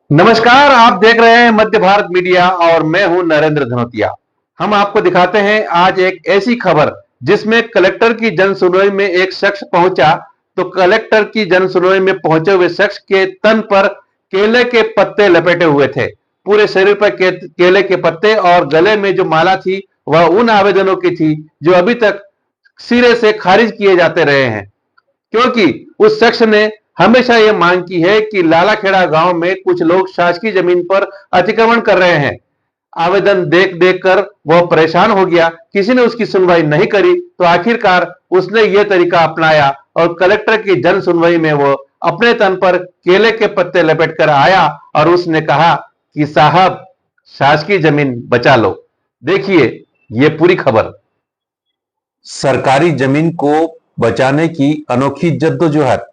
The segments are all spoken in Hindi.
नमस्कार, आप देख रहे हैं मध्य भारत मीडिया और मैं हूं नरेंद्र धनोतिया। हम आपको दिखाते हैं आज एक ऐसी खबर जिसमें कलेक्टर की जन सुनवाई में एक शख्स पहुंचा तो कलेक्टर की जन सुनवाई में पहुंचे हुए शख्स के तन पर केले के पत्ते लपेटे हुए थे। पूरे शरीर पर केले के पत्ते और गले में जो माला थी वह उन आवेदनों की थी जो अभी तक सिरे से खारिज किए जाते रहे हैं, क्योंकि उस शख्स ने हमेशा यह मांग की है कि लालाखेड़ा गांव में कुछ लोग शासकीय जमीन पर अतिक्रमण कर रहे हैं। आवेदन देख देख कर वह परेशान हो गया, किसी ने उसकी सुनवाई नहीं करी तो आखिरकार उसने यह तरीका अपनाया और कलेक्टर की जन सुनवाई में वो अपने तन पर केले के पत्ते लपेट कर आया और उसने कहा कि साहब, शासकीय जमीन बचा लो। देखिए ये पूरी खबर। सरकारी जमीन को बचाने की अनोखी जद्दोजहद।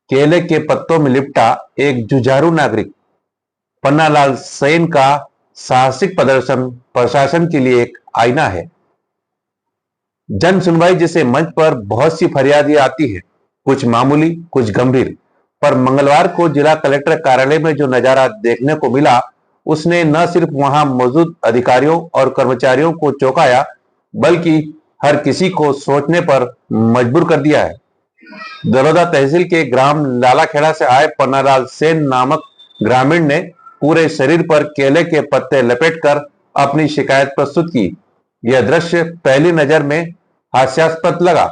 केले के पत्तों में लिपटा एक जुझारू नागरिक पन्नालाल सेन का साहसिक प्रदर्शन प्रशासन के लिए एक आईना है। जन सुनवाई जैसे मंच पर बहुत सी फरियादें आती हैं, कुछ मामूली, कुछ गंभीर। पर मंगलवार को जिला कलेक्टर कार्यालय में जो नजारा देखने को मिला, उसने न सिर्फ वहां मौजूद अधिकारियों और कर्मचारियों को चौंकाया, बल्कि हर किसी को सोचने पर मजबूर कर दिया है। दरोदा तहसील के ग्राम लालाखेड़ा से आए पन्नालाल सेन नामक ग्रामीण ने पूरे शरीर पर केले के पत्ते लपेटकर अपनी शिकायत प्रस्तुत की। यह दृश्य पहली नजर में हास्यास्पद लगा,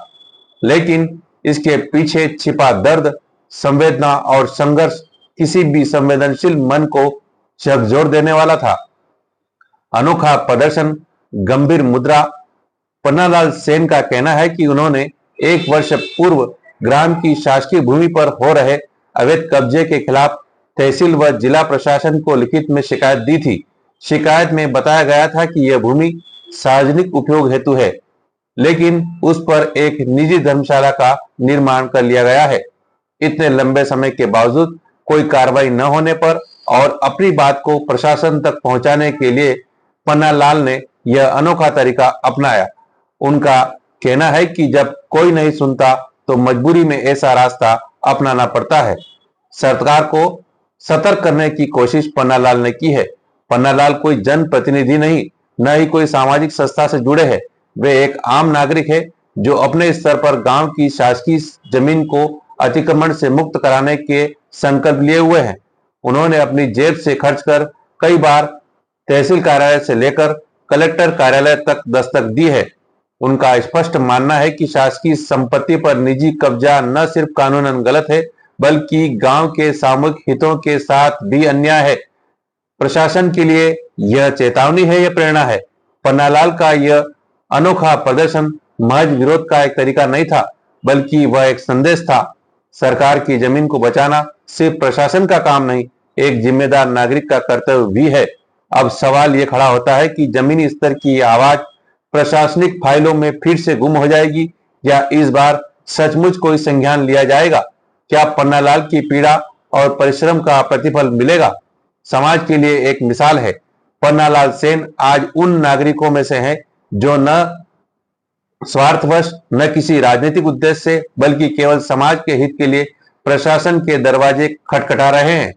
लेकिन इसके पीछे छिपा दर्द, संवेदना और संघर्ष किसी भी संवेदनशील मन को झकझोर देने वाला था। अनोखा प्रदर्शन, गंभीर मुद्रा। पन्नालाल सेन का कहना है कि उन्होंने 1 वर्ष पूर्व ग्राम की शासकीय भूमि पर हो रहे अवैध कब्जे के खिलाफ तहसील व जिला प्रशासन को लिखित में शिकायत दी थी। शिकायत में बताया गया था कि यह भूमि सार्वजनिक उपयोग हेतु है, लेकिन उस पर एक निजी धर्मशाला का निर्माण कर लिया गया है। इतने लंबे समय के बावजूद कोई कार्रवाई न होने पर और अपनी बात को प्रशासन तक पहुंचाने के लिए पन्नालाल ने यह अनोखा तरीका अपनाया। उनका कहना है कि जब कोई नहीं सुनता तो मजबूरी में ऐसा रास्ता अपनाना पड़ता है। सरकार को सतर्क करने की कोशिश पन्नालाल ने की है। पन्नालाल कोई जनप्रतिनिधि नहीं, न ही कोई सामाजिक संस्था से जुड़े हैं। वे एक आम नागरिक है जो अपने स्तर पर गांव की शासकीय जमीन को अतिक्रमण से मुक्त कराने के संकल्प लिए हुए हैं। उन्होंने अपनी जेब से खर्च कर कई बार तहसील कार्यालय से लेकर कलेक्टर कार्यालय तक दस्तक दी है। उनका स्पष्ट मानना है कि शासकीय संपत्ति पर निजी कब्जा न सिर्फ कानूनन गलत है, बल्कि गांव के सामूहिक हितों के साथ भी अन्याय है। प्रशासन के लिए यह चेतावनी है, यह प्रेरणा है। पन्नालाल का यह अनोखा प्रदर्शन महज विरोध का एक तरीका नहीं था, बल्कि वह एक संदेश था। सरकार की जमीन को बचाना सिर्फ प्रशासन का काम नहीं, एक जिम्मेदार नागरिक का कर्तव्य भी है। अब सवाल यह खड़ा होता है कि जमीनी स्तर की आवाज प्रशासनिक फाइलों में फिर से गुम हो जाएगी या इस बार सचमुच कोई संज्ञान लिया जाएगा। क्या पन्नालाल की पीड़ा और परिश्रम का प्रतिफल मिलेगा? समाज के लिए एक मिसाल है। पन्नालाल सेन आज उन नागरिकों में से हैं जो न स्वार्थवश, न किसी राजनीतिक उद्देश्य से, बल्कि केवल समाज के हित के लिए प्रशासन के दरवाजे खटखटा रहे हैं।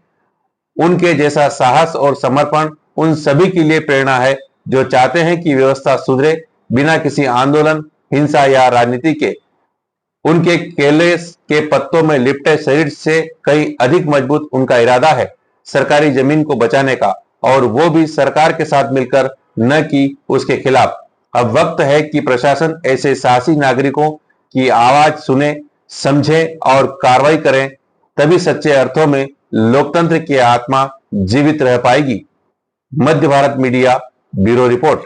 उनके जैसा साहस और समर्पण उन सभी के लिए प्रेरणा है जो चाहते हैं कि व्यवस्था सुधरे बिना किसी आंदोलन, हिंसा या राजनीति के। उनके केले के पत्तों में लिपटे शरीर से कहीं अधिक मजबूत उनका इरादा है सरकारी जमीन को बचाने का, और वो भी सरकार के साथ मिलकर, न कि उसके खिलाफ। अब वक्त है कि प्रशासन ऐसे साहसी नागरिकों की आवाज सुने, समझे और कार्रवाई करें, तभी सच्चे अर्थों में लोकतंत्र की आत्मा जीवित रह पाएगी। मध्य भारत मीडिया, ब्यूरो रिपोर्ट।